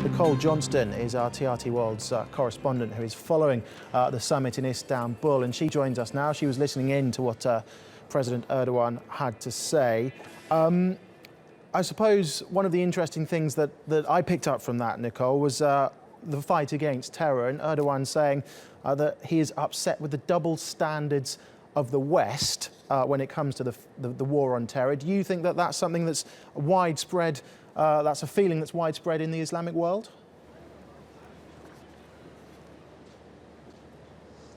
Nicole Johnston is our TRT World's correspondent who is following the summit in Istanbul, and she joins us now. She was listening in to what President Erdogan had to say. I suppose one of the interesting things that I picked up from that, Nicole, was the fight against terror, and Erdogan saying that he is upset with the double standards of the West when it comes to the war on terror. Do you think that that's something that's widespread, that's a feeling that's widespread in the Islamic world?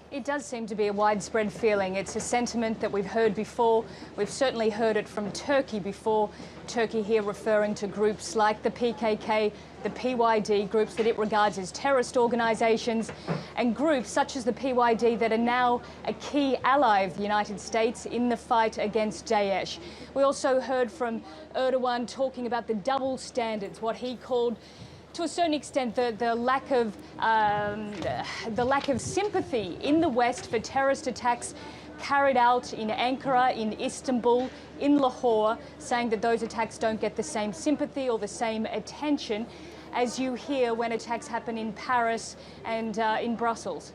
It does seem to be a widespread feeling. It's a sentiment that we've heard before. We've certainly heard it from Turkey before. Turkey here referring to groups like the PKK, the PYD, groups that it regards as terrorist organisations, and groups such as the PYD that are now a key ally of the United States in the fight against Daesh. We also heard from Erdogan talking about the double standards, what he called, to a certain extent, the lack of sympathy in the West for terrorist attacks carried out in Ankara, in Istanbul, in Lahore, saying that those attacks don't get the same sympathy or the same attention as you hear when attacks happen in Paris and in Brussels.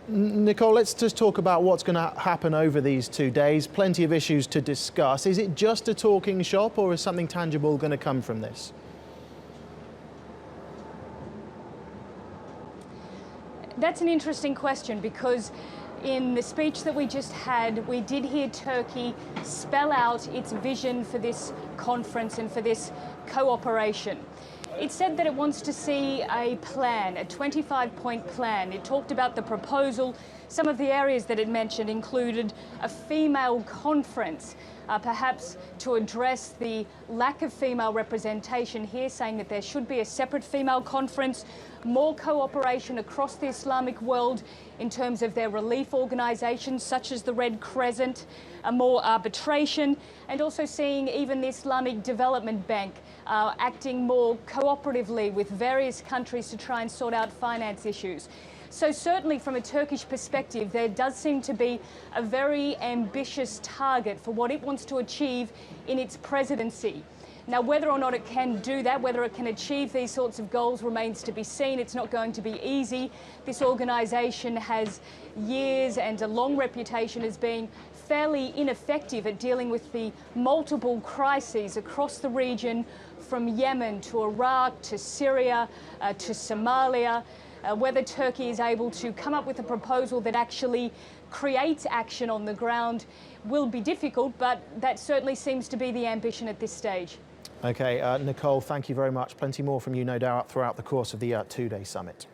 Nicole, let's just talk about what's going to happen over these 2 days. Plenty of issues to discuss. Is it just a talking shop, or is something tangible going to come from this? That's an interesting question, because in the speech that we just had, we did hear Turkey spell out its vision for this conference and for this cooperation. It said that it wants to see a plan, a 25-point plan. It talked about the proposal. Some of the areas that it mentioned included a female conference, perhaps to address the lack of female representation here, saying that there should be a separate female conference, more cooperation across the Islamic world in terms of their relief organisations such as the Red Crescent, more arbitration, and also seeing even the Islamic Development Bank acting more cooperatively with various countries to try and sort out finance issues. So certainly from a Turkish perspective, there does seem to be a very ambitious target for what it wants to achieve in its presidency. Now, whether or not it can do that, whether it can achieve these sorts of goals remains to be seen. It's not going to be easy. This organisation has years and a long reputation as being fairly ineffective at dealing with the multiple crises across the region, from Yemen to Iraq to Syria to Somalia. Whether Turkey is able to come up with a proposal that actually creates action on the ground will be difficult, but that certainly seems to be the ambition at this stage. OK, Nicole, thank you very much. Plenty more from you, no doubt, throughout the course of the two-day summit.